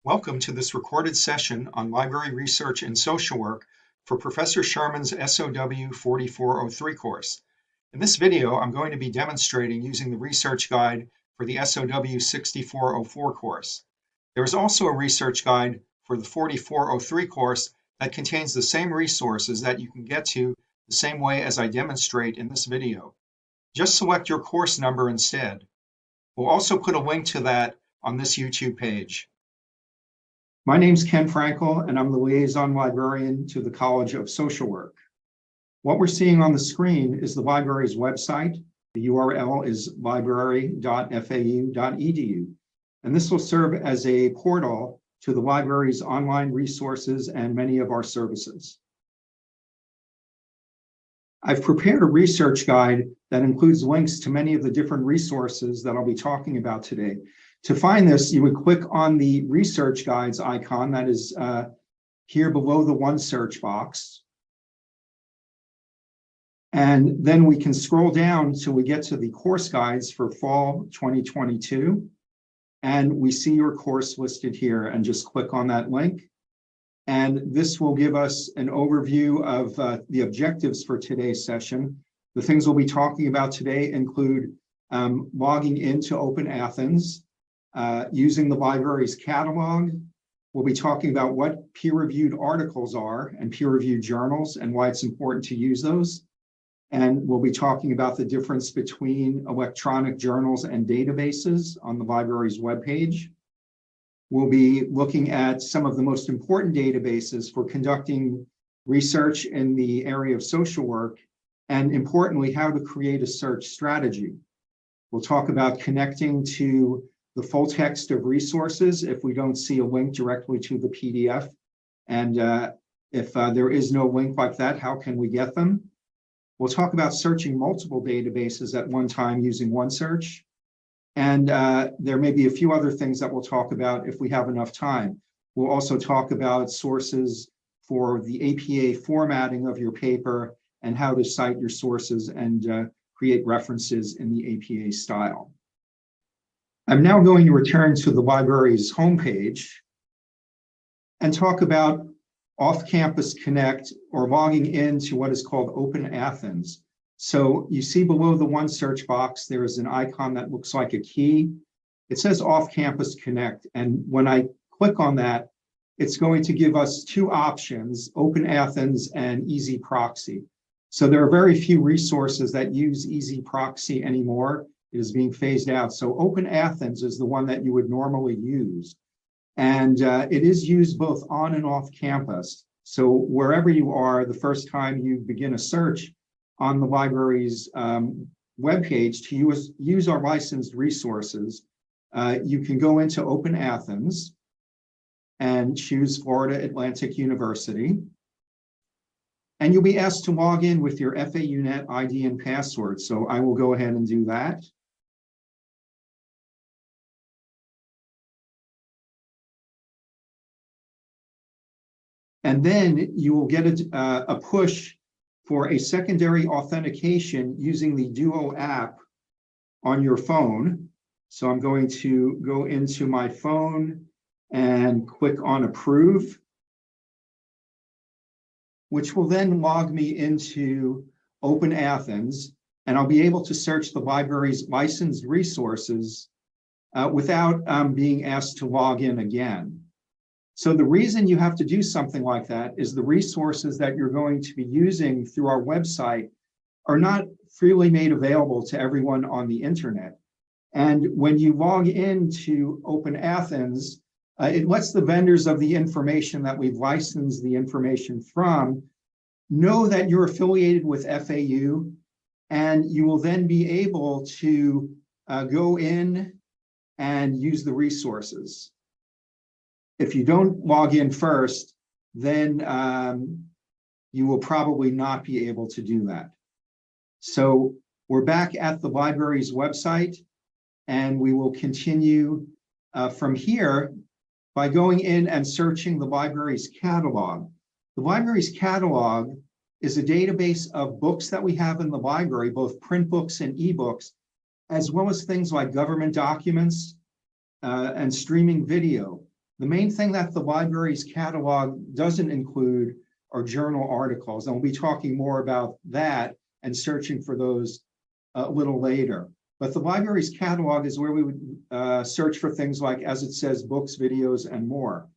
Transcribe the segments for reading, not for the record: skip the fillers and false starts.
Welcome to this recorded session on library research and social work for Professor Sherman's SOW 4403 course. In this video, I'm going to be demonstrating using the research guide for the SOW 6404 course. There is also a research guide for the 4403 course that contains the same resources that you can get to the same way as I demonstrate in this video. Just select your course number instead. We'll also put a link to that on this YouTube page. My name's Ken Frankel, and I'm the liaison librarian to the College of Social Work. What we're seeing on the screen is the library's website. The URL is library.fau.edu, and this will serve as a portal to the library's online resources and many of our services. I've prepared a research guide that includes links to many of the different resources that I'll be talking about today. To find this, you would click on the research guides icon that is here below the one search box. And then we can scroll down till we get to the course guides for fall 2022. And we see your course listed here, and just click on that link. And this will give us an overview of the objectives for today's session. The things we'll be talking about today include logging into OpenAthens, using the library's catalog. We'll be talking about what peer-reviewed articles are and peer-reviewed journals and why it's important to use those. And we'll be talking about the difference between electronic journals and databases on the library's webpage. We'll be looking at some of the most important databases for conducting research in the area of social work, and importantly, how to create a search strategy. We'll talk about connecting to the full text of resources if we don't see a link directly to the PDF. And if there is no link like that, how can we get them? We'll talk about searching multiple databases at one time using OneSearch. And there may be a few other things that we'll talk about if we have enough time. We'll also talk about sources for the APA formatting of your paper and how to cite your sources and create references in the APA style. I'm now going to return to the library's homepage and talk about Off-Campus Connect, or logging into what is called OpenAthens. So you see below the one search box, there is an icon that looks like a key. It says Off-Campus Connect, and when I click on that, it's going to give us two options, OpenAthens and Easy Proxy. So there are very few resources that use Easy Proxy anymore. It is being phased out. So OpenAthens is the one that you would normally use. And it is used both on and off campus. So wherever you are, the first time you begin a search on the library's webpage to use our licensed resources, you can go into OpenAthens and choose Florida Atlantic University. And you'll be asked to log in with your FAUNet ID and password. So I will go ahead and do that. And then you will get a push for a secondary authentication using the Duo app on your phone. So I'm going to go into my phone and click on Approve, which will then log me into OpenAthens, and I'll be able to search the library's licensed resources without being asked to log in again. So the reason you have to do something like that is the resources that you're going to be using through our website are not freely made available to everyone on the internet. And when you log into OpenAthens, it lets the vendors of the information that we've licensed the information from know that you're affiliated with FAU, and you will then be able to go in and use the resources. If you don't log in first, then you will probably not be able to do that. So we're back at the library's website, and we will continue from here by going in and searching the library's catalog. The library's catalog is a database of books that we have in the library, both print books and ebooks, as well as things like government documents and streaming video. The main thing that the library's catalog doesn't include are journal articles, and we'll be talking more about that and searching for those a little later. But the library's catalog is where we would search for things like, as it says, books, videos, and more.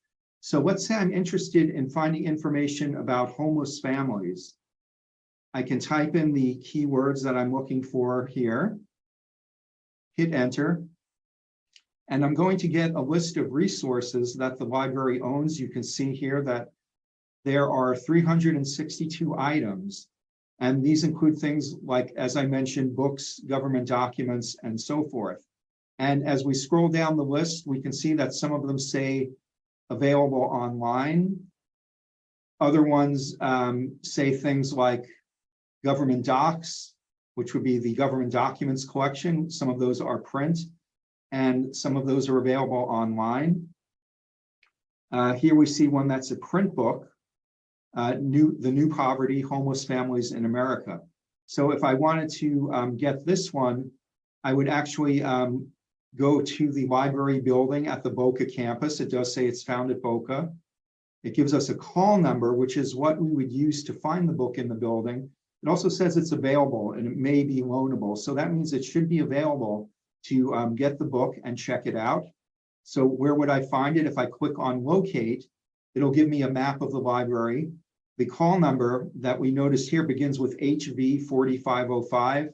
So let's say I'm interested in finding information about homeless families. I can type in the keywords that I'm looking for here, hit enter, and I'm going to get a list of resources that the library owns. You can see here that there are 362 items, and these include things like, as I mentioned, books, government documents, and so forth. And as we scroll down the list, we can see that some of them say available online. Other ones say things like government docs, which would be the government documents collection. Some of those are print, and some of those are available online. Here we see one that's a print book, The New Poverty, Homeless Families in America. So if I wanted to get this one, I would actually go to the library building at the Boca campus. It does say it's found at Boca. It gives us a call number, which is what we would use to find the book in the building. It also says it's available and it may be loanable. So that means it should be available to get the book and check it out. So where would I find it? If I click on locate, it'll give me a map of the library. The call number that we noticed here begins with HV 4505.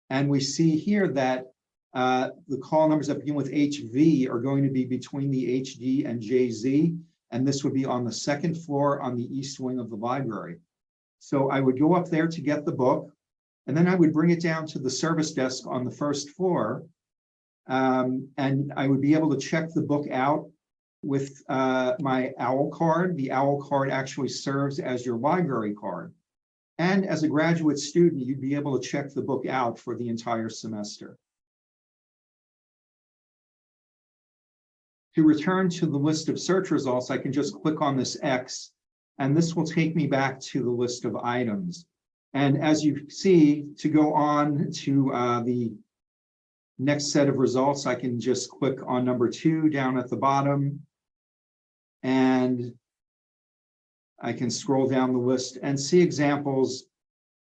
And we see here that the call numbers that begin with HV are going to be between the HD and JZ. And this would be on the second floor on the east wing of the library. So I would go up there to get the book, and then I would bring it down to the service desk on the first floor. And I would be able to check the book out with my OWL card. The OWL card actually serves as your library card. And as a graduate student, you'd be able to check the book out for the entire semester. To return to the list of search results, I can just click on this X, and this will take me back to the list of items. And as you see, to go on to the next set of results, I can just click on number 2 down at the bottom, and I can scroll down the list and see examples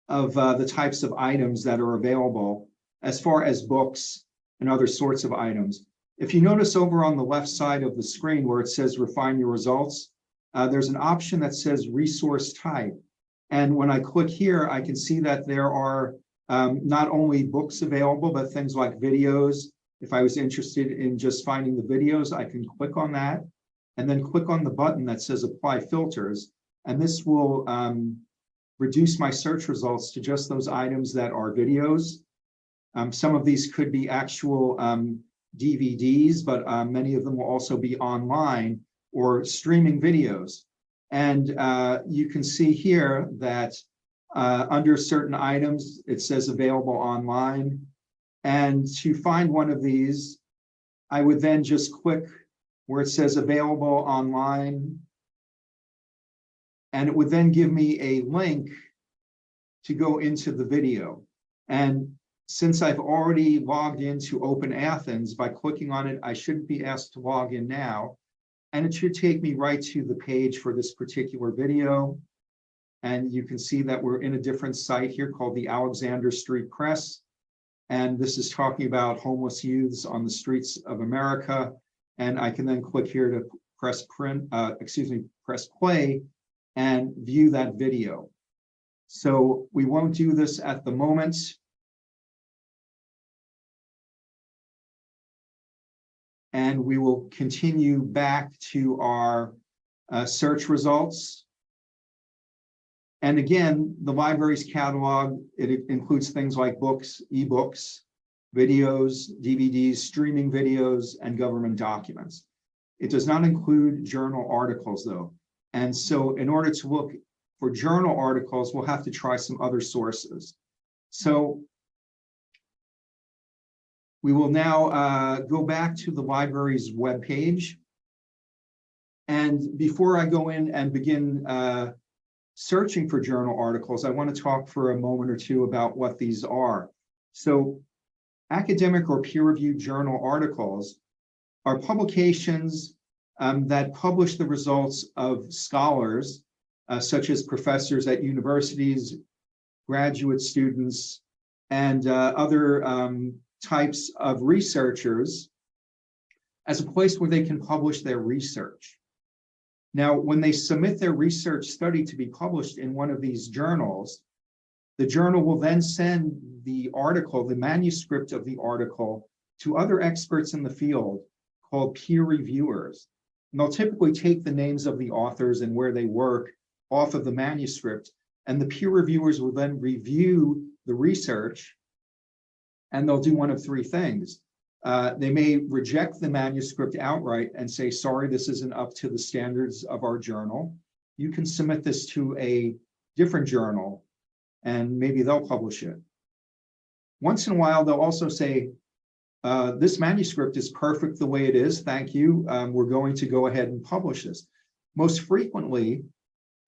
of the types of items that are available as far as books and other sorts of items. If you notice over on the left side of the screen where it says refine your results, there's an option that says resource type. And when I click here, I can see that there are not only books available, but things like videos. If I was interested in just finding the videos, I can click on that and then click on the button that says apply filters. And this will reduce my search results to just those items that are videos. Some of these could be actual DVDs, but many of them will also be online or streaming videos. And you can see here that under certain items, it says available online. And to find one of these, I would then just click where it says available online. And it would then give me a link to go into the video. And since I've already logged into OpenAthens, by clicking on it, I shouldn't be asked to log in now. And it should take me right to the page for this particular video. And you can see that we're in a different site here called the Alexander Street Press. And this is talking about homeless youths on the streets of America. And I can then click here to press press play and view that video. So we won't do this at the moment. And we will continue back to our search results. And again, the library's catalog, it includes things like books, ebooks, videos, DVDs, streaming videos, and government documents. It does not include journal articles, though. And so in order to look for journal articles, we'll have to try some other sources. So we will now go back to the library's webpage. And before I go in and begin searching for journal articles, I want to talk for a moment or two about what these are. So academic or peer-reviewed journal articles are publications that publish the results of scholars, such as professors at universities, graduate students, and other types of researchers, as a place where they can publish their research. Now, when they submit their research study to be published in one of these journals, the journal will then send the article, the manuscript of the article, to other experts in the field called peer reviewers. And they'll typically take the names of the authors and where they work off of the manuscript, and the peer reviewers will then review the research, and they'll do one of three things. They may reject the manuscript outright and say, sorry, this isn't up to the standards of our journal. You can submit this to a different journal, and maybe they'll publish it. Once in a while, they'll also say, this manuscript is perfect the way it is, thank you. We're going to go ahead and publish this. Most frequently,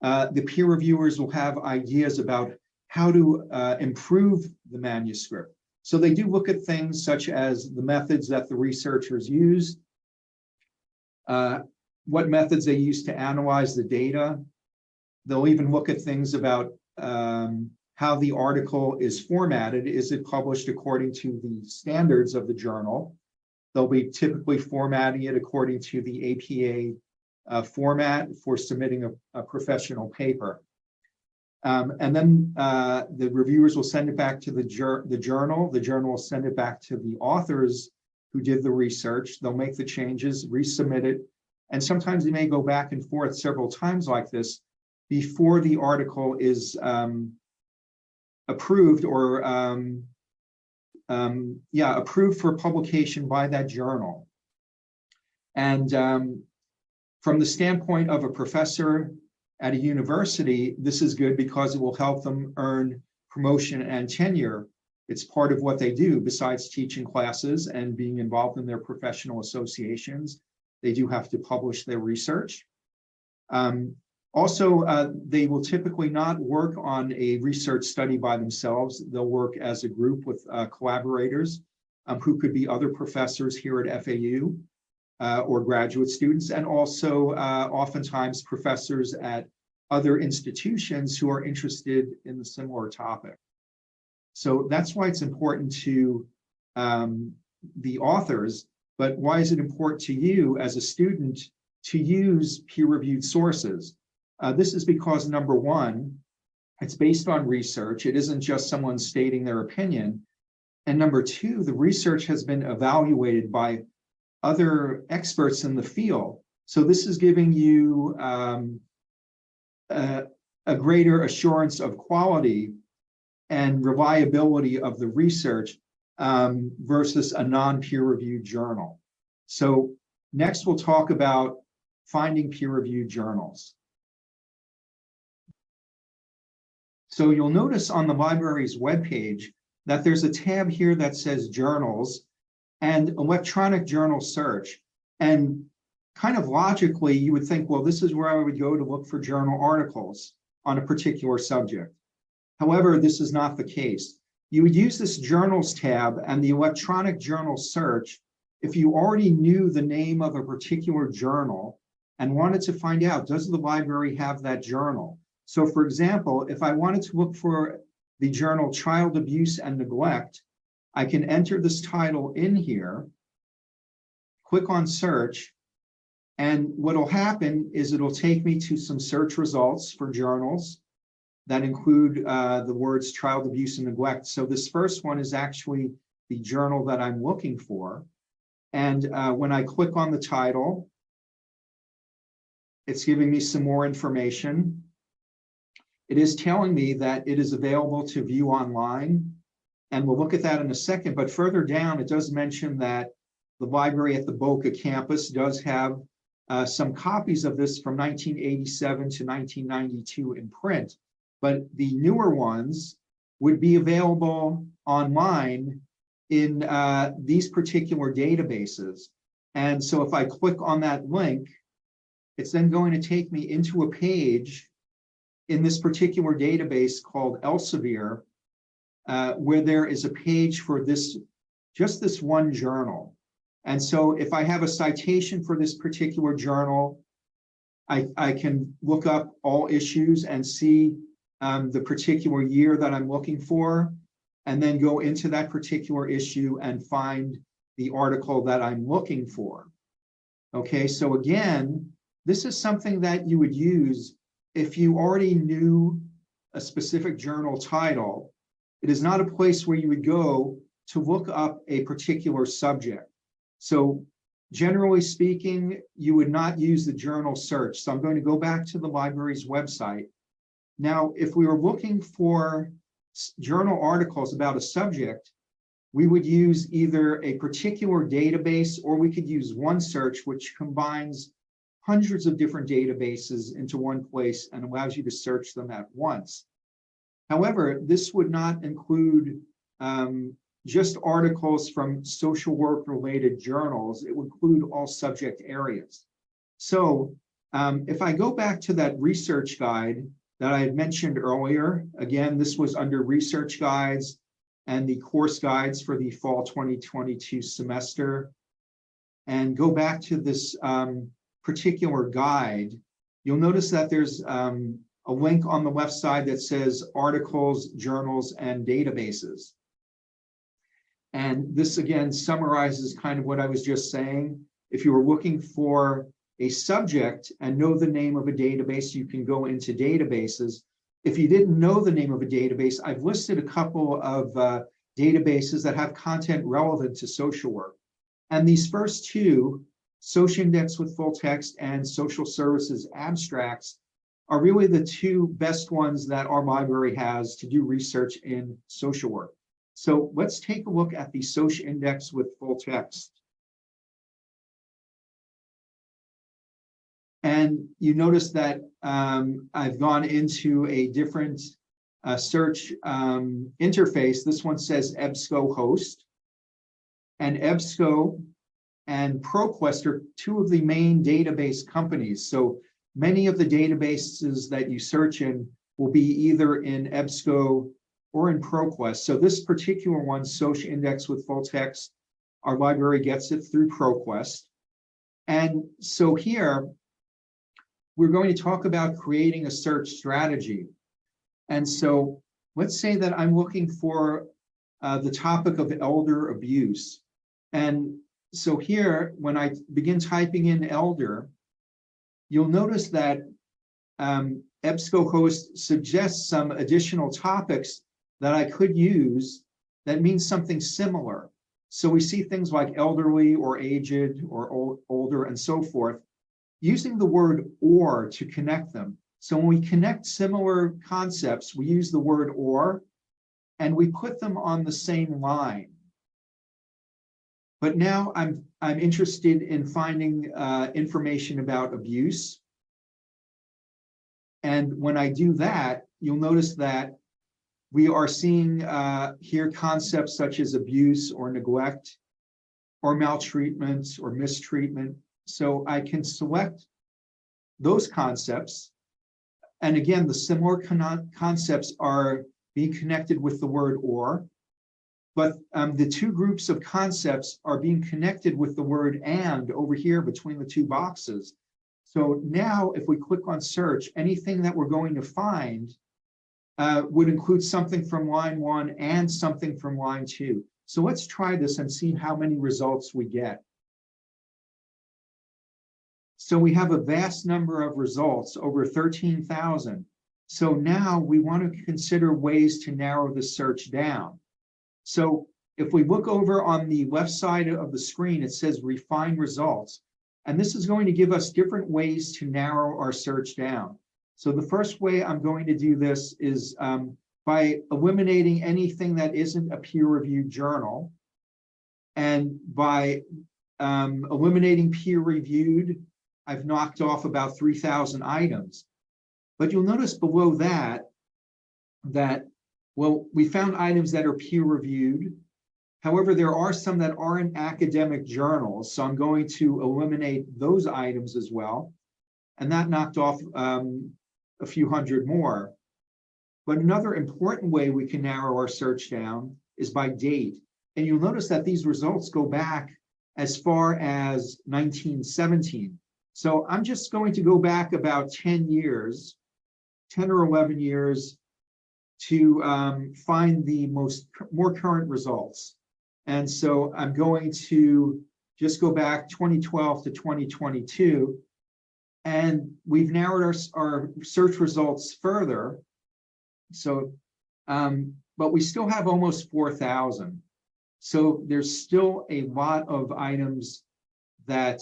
the peer reviewers will have ideas about how to improve the manuscript. So they do look at things such as the methods that the researchers use, what methods they use to analyze the data. They'll even look at things about how the article is formatted. Is it published according to the standards of the journal? They'll be typically formatting it according to the APA format for submitting a professional paper. And then the reviewers will send it back to the journal. The journal will send it back to the authors who did the research. They'll make the changes, resubmit it. And sometimes they may go back and forth several times like this before the article is approved or approved for publication by that journal. And from the standpoint of a professor at a university, this is good because it will help them earn promotion and tenure. It's part of what they do besides teaching classes and being involved in their professional associations. They do have to publish their research. Also, they will typically not work on a research study by themselves. They'll work as a group with collaborators who could be other professors here at FAU or graduate students, and also oftentimes professors at other institutions who are interested in the similar topic. So that's why it's important to the authors, but why is it important to you as a student to use peer-reviewed sources? This is because, number one, it's based on research. It isn't just someone stating their opinion. And number two, the research has been evaluated by other experts in the field. So this is giving you a greater assurance of quality and reliability of the research versus a non-peer-reviewed journal. So next we'll talk about finding peer-reviewed journals. So you'll notice on the library's webpage that there's a tab here that says journals and electronic journal search. And kind of logically, you would think, well, this is where I would go to look for journal articles on a particular subject. However, this is not the case. You would use this journals tab and the electronic journal search if you already knew the name of a particular journal and wanted to find out, does the library have that journal? So for example, if I wanted to look for the journal Child Abuse and Neglect, I can enter this title in here, click on search, and what'll happen is it'll take me to some search results for journals that include the words child abuse and neglect. So this first one is actually the journal that I'm looking for. And when I click on the title, it's giving me some more information. It is telling me that it is available to view online, and we'll look at that in a second. But further down, it does mention that the library at the Boca campus does have some copies of this from 1987 to 1992 in print, but the newer ones would be available online in these particular databases. And so if I click on that link, it's then going to take me into a page in this particular database called Elsevier, where there is a page for this, just this one journal. And so if I have a citation for this particular journal, I can look up all issues and see the particular year that I'm looking for, and then go into that particular issue and find the article that I'm looking for. Okay, so again, this is something that you would use if you already knew a specific journal title. It is not a place where you would go to look up a particular subject. So generally speaking, you would not use the journal search. So I'm going to go back to the library's website. Now, if we were looking for journal articles about a subject, we would use either a particular database, or we could use OneSearch, which combines hundreds of different databases into one place and allows you to search them at once. However, this would not include just articles from social work related journals. It would include all subject areas. So if I go back to that research guide that I had mentioned earlier, again, this was under research guides and the course guides for the fall 2022 semester, and go back to this particular guide, you'll notice that there's a link on the left side that says articles, journals, and databases. And this again summarizes kind of what I was just saying. If you were looking for a subject and know the name of a database, you can go into databases. If you didn't know the name of a database, I've listed a couple of databases that have content relevant to social work. And these first two, Social Index with Full Text and Social Services Abstracts, are really the two best ones that our library has to do research in social work. So let's take a look at the Social Index with Full Text. And you notice that I've gone into a different search interface. This one says EBSCO host. And EBSCO and ProQuest are two of the main database companies. So many of the databases that you search in will be either in EBSCO or in ProQuest. So this particular one, Social Index with Full Text, our library gets it through ProQuest. And so here, we're going to talk about creating a search strategy. And so let's say that I'm looking for the topic of elder abuse. And so here, when I begin typing in elder, you'll notice that EBSCO host suggests some additional topics that I could use that means something similar. So we see things like elderly or aged or older and so forth, using the word or to connect them. So when we connect similar concepts, we use the word or, and we put them on the same line. But now I'm interested in finding information about abuse. And when I do that, you'll notice that we are seeing here concepts such as abuse or neglect or maltreatment or mistreatment. So I can select those concepts. And again, the similar concepts are being connected with the word or, but the two groups of concepts are being connected with the word and over here between the two boxes. So now if we click on search, anything that we're going to find would include something from line 1 and something from line 2. So let's try this and see how many results we get. So we have a vast number of results, over 13,000. So now we want to consider ways to narrow the search down. So if we look over on the left side of the screen, it says refine results. And this is going to give us different ways to narrow our search down. So the first way I'm going to do this is by eliminating anything that isn't a peer-reviewed journal. And by eliminating peer-reviewed, I've knocked off about 3,000 items. But you'll notice below that, well, we found items that are peer-reviewed. However, there are some that aren't academic journals, so I'm going to eliminate those items as well. And that knocked off a few hundred more. But another important way we can narrow our search down is by date. And you'll notice that these results go back as far as 1917. So I'm just going to go back about 10 years, 10 or 11 years to find the more current results. And so I'm going to just go back 2012 to 2022. And we've narrowed our search results further. So, but we still have almost 4,000. So there's still a lot of items that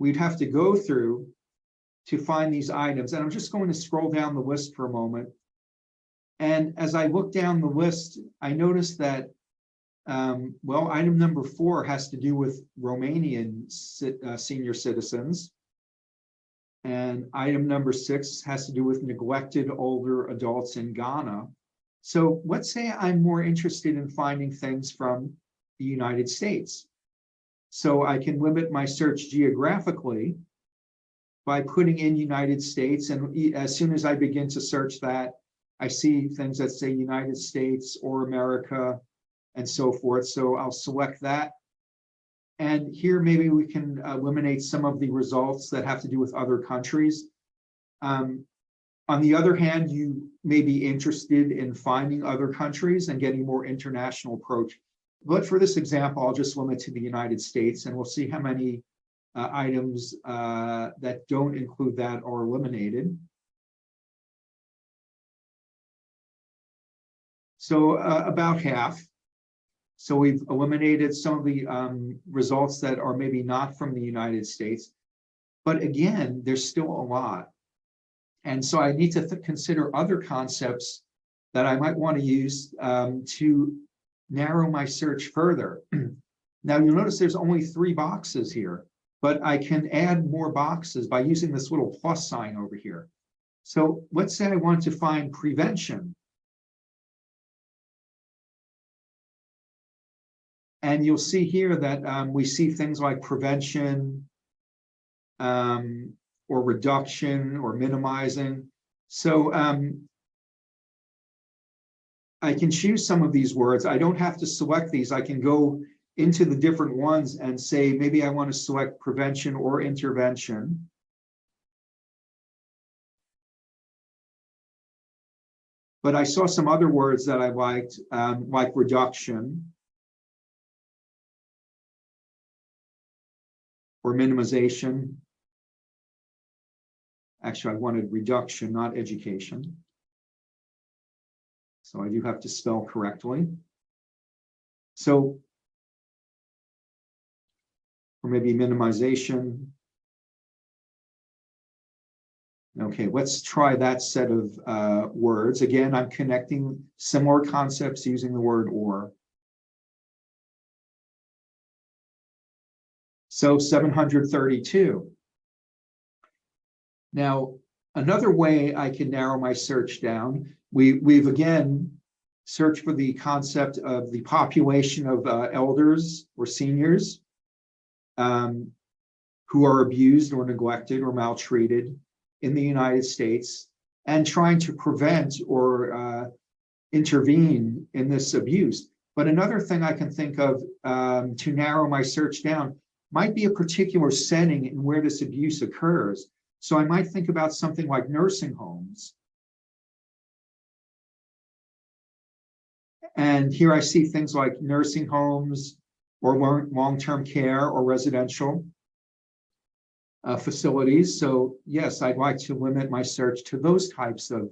we'd have to go through to find these items. And I'm just going to scroll down the list for a moment. And as I look down the list, I noticed that, well, item number 4 has to do with Romanian senior citizens. And item number 6 has to do with neglected older adults in Ghana. So let's say I'm more interested in finding things from the United States. So I can limit my search geographically by putting in United States. And as soon as I begin to search that, I see things that say United States or America and so forth. So I'll select that. And here maybe we can eliminate some of the results that have to do with other countries. On the other hand, you may be interested in finding other countries and getting more international approach. But for this example, I'll just limit to the United States, and we'll see how many items that don't include that are eliminated. So about half. So we've eliminated some of the results that are maybe not from the United States. But again, there's still a lot. And so I need to consider other concepts that I might want to use to narrow my search further. Now you'll notice there's only 3 boxes here, but I can add more boxes by using this little plus sign over here. So let's say I want to find prevention. And you'll see here that we see things like prevention or reduction or minimizing. So I can choose some of these words. I don't have to select these. I can go into the different ones and say, maybe I want to select prevention or intervention. But I saw some other words that I liked, like reduction or minimization. Actually, I wanted reduction, not education. So I do have to spell correctly. So, or maybe minimization. Okay, let's try that set of words. Again, I'm connecting similar concepts using the word or. So 732. Now, another way I can narrow my search down, we've again searched for the concept of the population of elders or seniors who are abused or neglected or maltreated in the United States, and trying to prevent or intervene in this abuse. But another thing I can think of to narrow my search down might be a particular setting in where this abuse occurs. So I might think about something like nursing homes. And here I see things like nursing homes or long-term care or residential facilities. So yes, I'd like to limit my search to those types of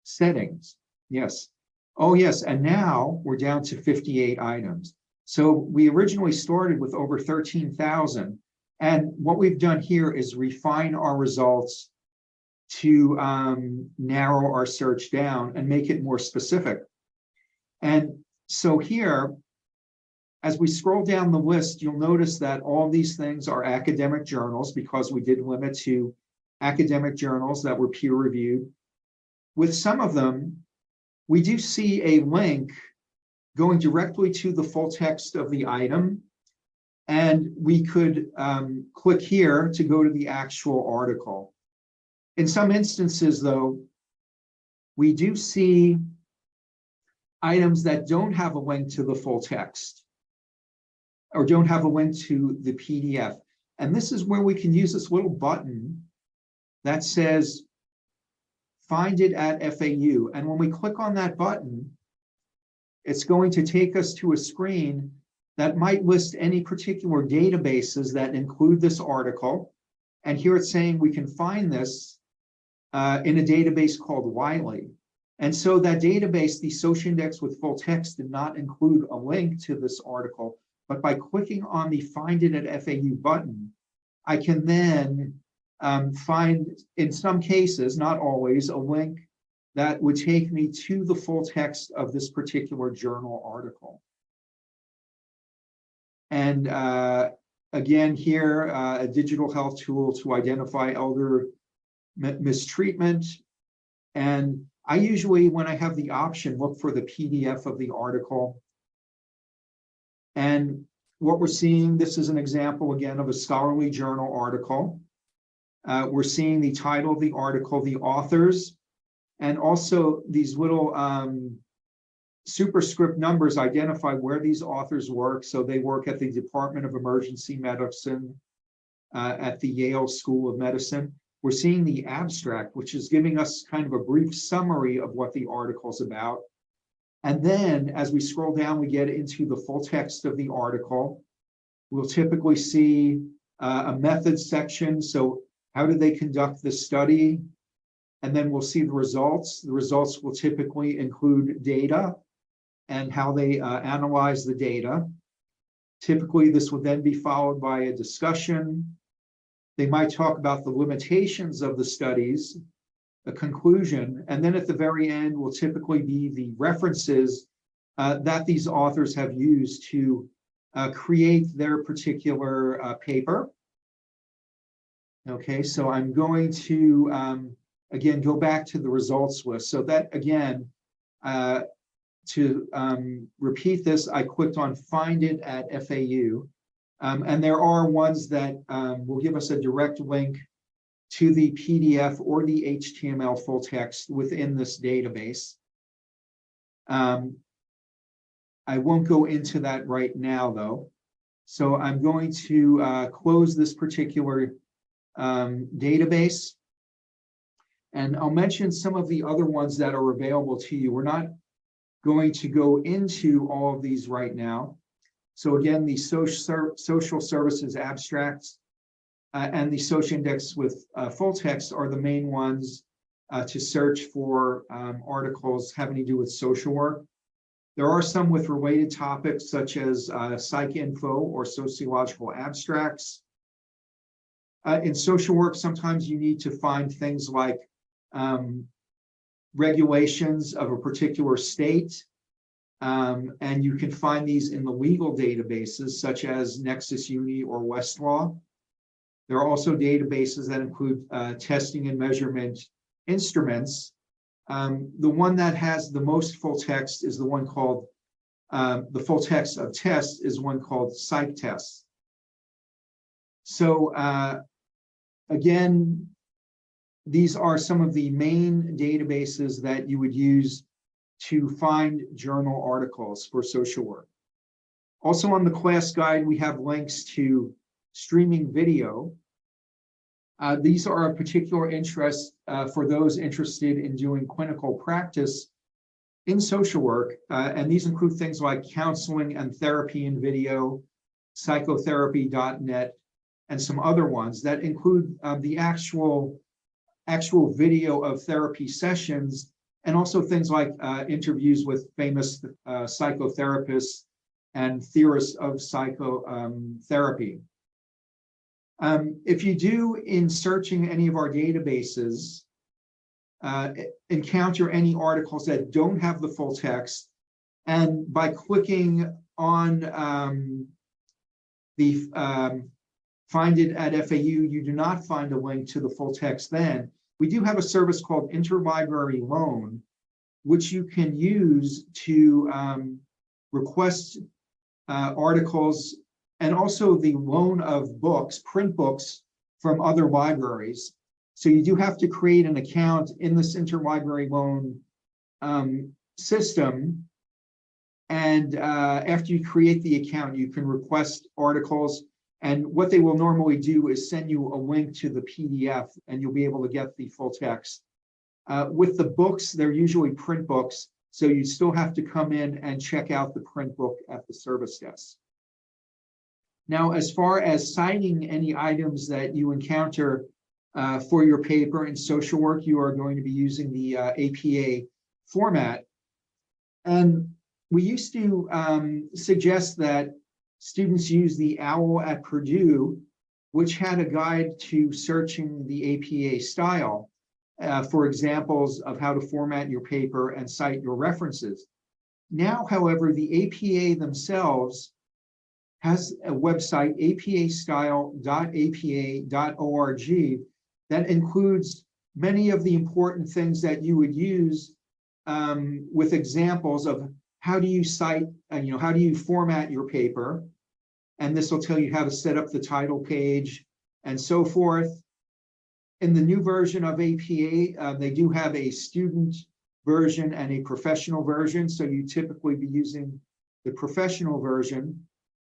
settings. Yes. Oh yes, and now we're down to 58 items. So we originally started with over 13,000. And what we've done here is refine our results to narrow our search down and make it more specific. And so here, as we scroll down the list, you'll notice that all these things are academic journals because we did limit to academic journals that were peer reviewed. With some of them, we do see a link going directly to the full text of the item. And we could click here to go to the actual article. In some instances, though, we do see items that don't have a link to the full text. or don't have a link to the PDF. And this is where we can use this little button that says, find it at FAU. And when we click on that button, it's going to take us to a screen that might list any particular databases that include this article. And here it's saying we can find this in a database called Wiley. And so that database, the Social Index with full text, did not include a link to this article, but by clicking on the Find It at FAU button, I can then find, in some cases, not always, a link that would take me to the full text of this particular journal article. And again, here, a digital health tool to identify elder mistreatment. And I usually, when I have the option, look for the PDF of the article. And what we're seeing, this is an example, again, of a scholarly journal article. We're seeing the title of the article, the authors, and also these little superscript numbers identify where these authors work. So they work at the Department of Emergency Medicine at the Yale School of Medicine. We're seeing the abstract, which is giving us kind of a brief summary of what the article's about. And then as we scroll down, we get into the full text of the article. We'll typically see a methods section. So how did they conduct this study? And then we'll see the results. The results will typically include data and how they analyze the data. Typically, this would then be followed by a discussion. They might talk about the limitations of the studies, a conclusion, and then at the very end will typically be the references that these authors have used to create their particular paper. Okay, so I'm going to, again, go back to the results list. So that, again, to repeat this, I clicked on Find It at FAU. And there are ones that will give us a direct link to the PDF or the HTML full text within this database. I won't go into that right now, though. So I'm going to close this particular database. And I'll mention some of the other ones that are available to you. We're not going to go into all of these right now. So again, the social services abstracts and the social index with full text are the main ones to search for articles having to do with social work. There are some with related topics such as psych info or sociological abstracts. In social work, sometimes you need to find things like regulations of a particular state. And you can find these in the legal databases such as Nexus Uni or Westlaw. There are also databases that include testing and measurement instruments. The one that has the most full text is the one called, the full text of tests is one called Psych Tests. So again, these are some of the main databases that you would use to find journal articles for social work. Also on the class guide, we have links to streaming video. These are of particular interest for those interested in doing clinical practice in social work. And these include things like counseling and therapy in video, psychotherapy.net, and some other ones that include the actual video of therapy sessions, and also things like interviews with famous psychotherapists and theorists of psychotherapy. If you do, in searching any of our databases, encounter any articles that don't have the full text, and by clicking on the Find It at FAU, you do not find a link to the full text then. We do have a service called Interlibrary Loan, which you can use to request articles and also the loan of books, print books from other libraries. So you do have to create an account in this Interlibrary Loan system, And after you create the account, you can request articles. And what they will normally do is send you a link to the PDF, and you'll be able to get the full text. With the books, they're usually print books, so you still have to come in and check out the print book at the service desk. Now, as far as citing any items that you encounter for your paper in social work, you are going to be using the APA format. And we used to suggest that students use the OWL at Purdue, which had a guide to searching the APA style for examples of how to format your paper and cite your references. Now, however, the APA themselves has a website, apastyle.apa.org, that includes many of the important things that you would use with examples of how do you cite, how do you format your paper? And this will tell you how to set up the title page and so forth. In the new version of APA, they do have a student version and a professional version. So you typically be using the professional version,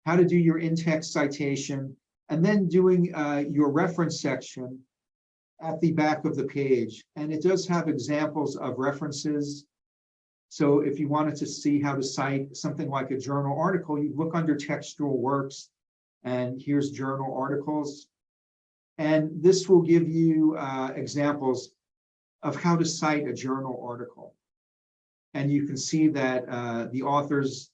how to do your in-text citation, and then doing your reference section at the back of the page. And it does have examples of references. So if you wanted to see how to cite something like a journal article, you look under textual works, and here's journal articles. And this will give you examples of how to cite a journal article. And you can see that the author's,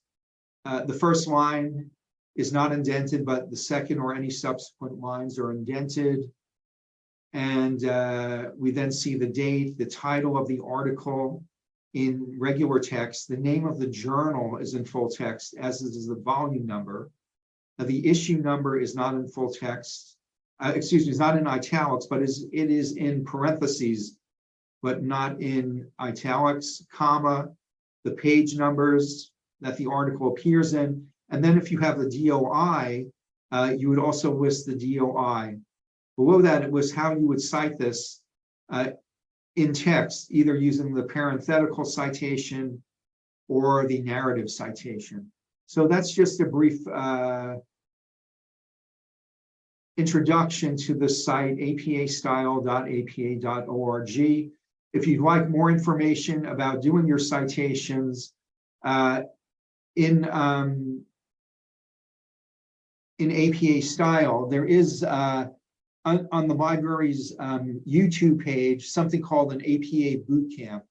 the first line is not indented, but the second or any subsequent lines are indented. And we then see the date, the title of the article in regular text. The name of the journal is in full text, as is the volume number. Now, the issue number is not in full text. Excuse me, it's not in italics, but it is in parentheses, but not in italics, comma, the page numbers that the article appears in. And then if you have the DOI, you would also list the DOI. Below that, it was how you would cite this in text, either using the parenthetical citation or the narrative citation. So that's just a brief introduction to the site, apastyle.apa.org. If you'd like more information about doing your citations in APA style, there is on the library's YouTube page something called an APA bootcamp,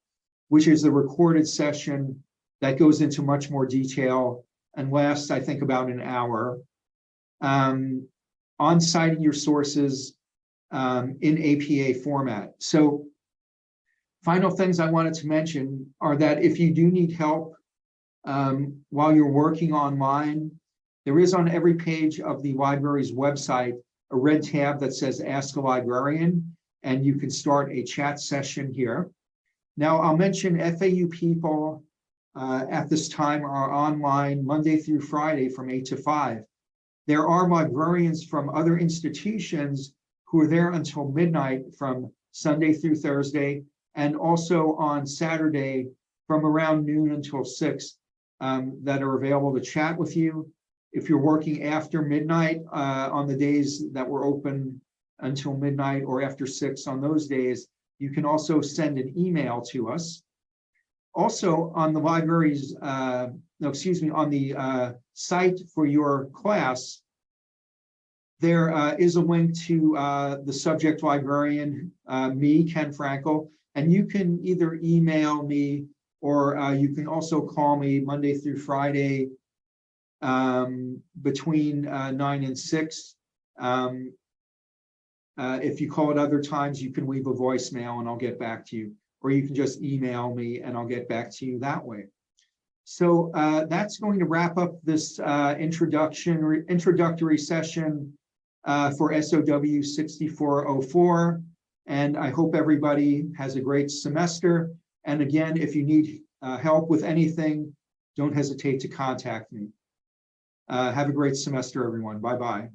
which is a recorded session that goes into much more detail and lasts, I think, about an hour on citing your sources in APA format. So final things I wanted to mention are that if you do need help while you're working online, there is on every page of the library's website a red tab that says Ask a Librarian, and you can start a chat session here. Now, I'll mention FAU people at this time are online Monday through Friday from 8 to 5. There are librarians from other institutions who are there until midnight from Sunday through Thursday, and also on Saturday from around noon until 6 that are available to chat with you. If you're working after midnight on the days that we're open until midnight or after 6 on those days, you can also send an email to us. Also on the library's, on the site for your class, there is a link to the subject librarian, me, Ken Frankel, and you can either email me or you can also call me Monday through Friday between 9 and 6. If you call at other times, you can leave a voicemail and I'll get back to you, or you can just email me and I'll get back to you that way. So that's going to wrap up this introductory session for SOW 6404. And I hope everybody has a great semester. And again, if you need help with anything, don't hesitate to contact me. Have a great semester, everyone. Bye-bye.